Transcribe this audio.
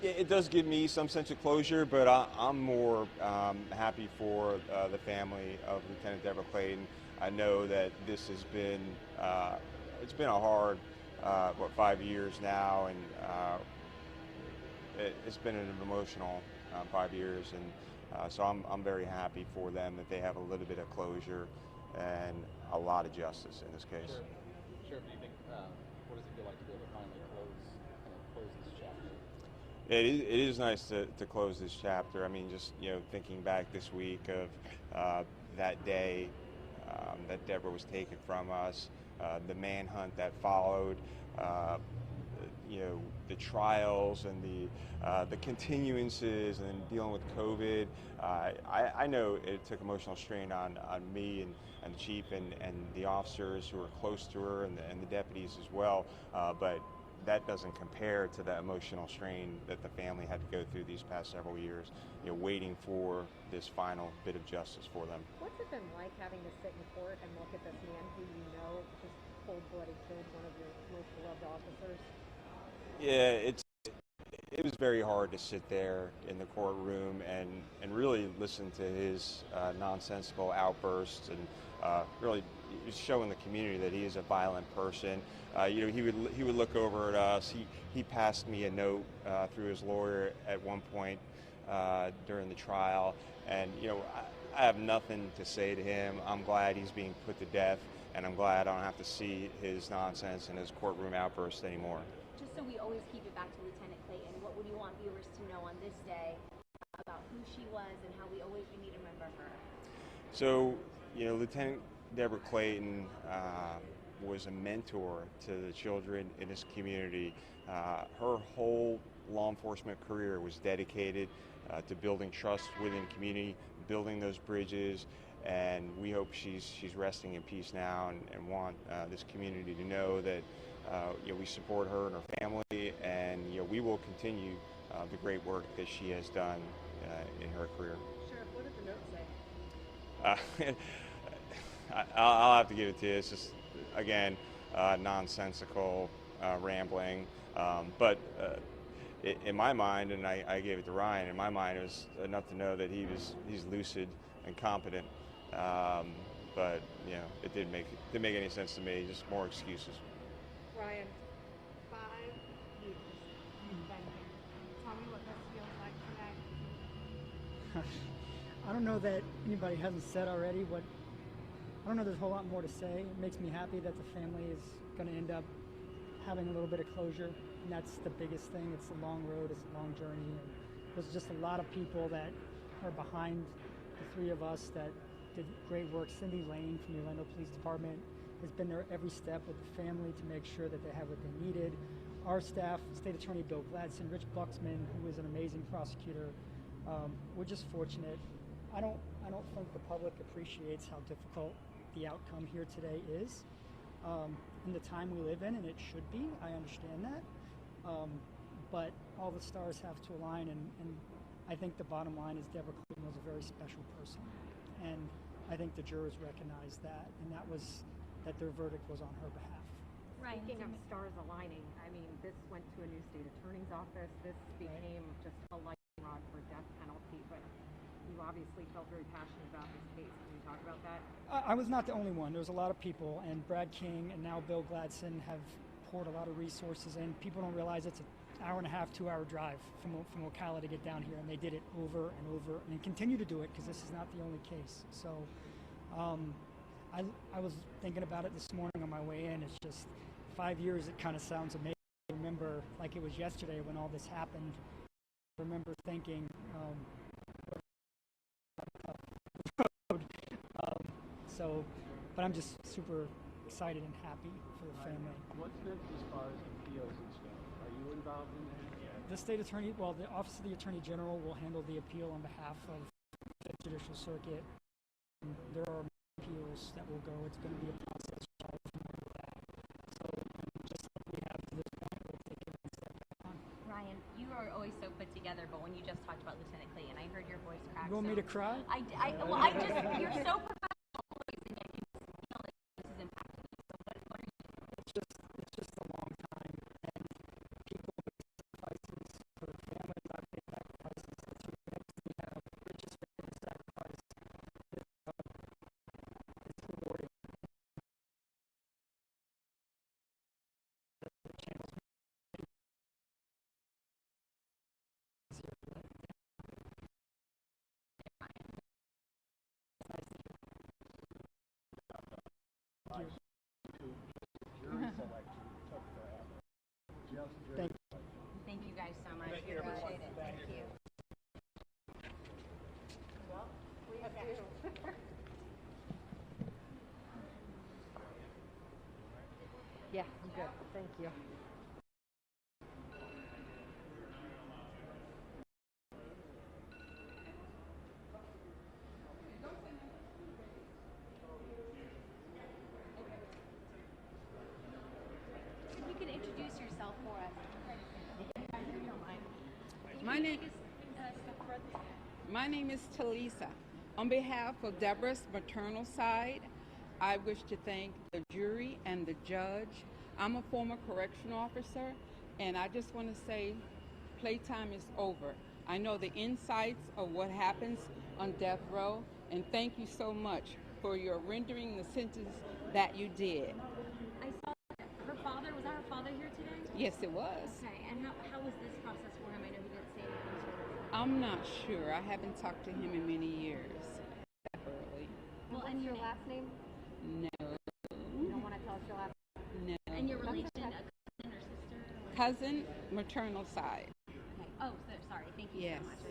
It does give me some sense of closure, but I'm more happy for the family of Lieutenant Debra Clayton. I know that this has been it's been a hard 5 years now, and it's been an emotional 5 years, and so I'm very happy for them that they have a little bit of closure and a lot of justice in this case. Sure. Sure. Do you think what does it feel like to be able to finally close this chapter? It is nice to close this chapter. I mean, just thinking back this week of that day that Debra was taken from us, the manhunt that followed, the trials and the continuances and dealing with COVID. I know it took emotional strain on me and the chief and the officers who were close to her and the deputies as well, but that doesn't compare to the emotional strain that the family had to go through these past several years, waiting for this final bit of justice for them. What's it been like having to sit in court and look at this man who just cold-blooded killed one of your most beloved officers? Yeah, it was very hard to sit there in the courtroom and really listen to his nonsensical outbursts and really showing the community that he is a violent person. He would look over at us. He passed me a note through his lawyer at one point during the trial, and I have nothing to say to him. I'm glad he's being put to death, and I'm glad I don't have to see his nonsense and his courtroom outbursts anymore. Just so we always keep it back to Lieutenant Clayton, what would you want viewers to know on this day about who she was and how we need to remember her? So, Lieutenant Debra Clayton was a mentor to the children in this community. Her whole law enforcement career was dedicated to building trust within the community, building those bridges, and we hope she's resting in peace now, and want this community to know that we support her and her family, and we will continue the great work that she has done in her career. Sheriff, what did the note say? I'll have to give it to you. It's just, again, nonsensical rambling, but in my mind, and I gave it to Ryan, in my mind it was enough to know that he's lucid and competent, but it didn't make any sense to me, just more excuses. Ryan, 5 years you've been here. Tell me what this feels like today. I don't know that anybody hasn't said already I don't know there's a whole lot more to say. It makes me happy that the family is going to end up having a little bit of closure, and that's the biggest thing. It's a long road, it's a long journey, and there's just a lot of people that are behind the three of us that did great work. Cindy Lane from the Orlando Police Department has been there every step with the family to make sure that they have what they needed. Our staff, State Attorney Bill Gladson, Rich Buxman, who is an amazing prosecutor. We're just fortunate. I don't think the public appreciates how difficult the outcome here today is in the time we live in, and it should be. I understand that, but all the stars have to align, and I think the bottom line is Debra Clayton was a very special person, and I think the jurors recognized that, and that their verdict was on her behalf. Right. Speaking of stars aligning, I mean, this went to a new state attorney's office. This became just a lightning rod for death penalty, but you obviously felt very passionate about this case. Can you talk about that? I was not the only one. There was a lot of people, and Brad King and now Bill Gladson have poured a lot of resources in. People don't realize it's an hour and a half, 2-hour drive from Ocala to get down here, and they did it over and over and continue to do it because this is not the only case. So I was thinking about it this morning on my way in. It's just 5 years. It kind of sounds amazing. I remember like it was yesterday when all this happened. I remember thinking, but I'm just super excited and happy for the family. What's next as far as appeals and stuff? Are you involved in that? The state attorney, the Office of the Attorney General will handle the appeal on behalf of the Judicial Circuit. There are appeals that will go. It's going to be a process. So just like we have to this point, we'll take it one step at a time. Ryan, you are always so put together, but when you just talked about Lieutenant Clayton, I heard your voice crack. You want me to cry? You're so professional always, and yet you feel like this is impacting you. So what are you? It's just a long time, and people make sacrifices for the family. Thank you. If you could introduce yourself for us. My name is Talisa. On behalf of Debra's maternal side, I wish to thank the jury and the judge. I'm a former correctional officer, and I just want to say playtime is over. I know the insights of what happens on death row, and thank you so much for your rendering the sentence that you did. I saw her father. Was that her father here today? Yes, it was. Okay, and how was this process for him? I know he didn't say anything to her. I'm not sure. I haven't talked to him in many years. That early. Well, What's and your your last name? No. You don't want to tell us your last No. and your relation, a cousin or sister? Cousin, maternal side. Okay. Oh, so, sorry. Thank you Yes. so much.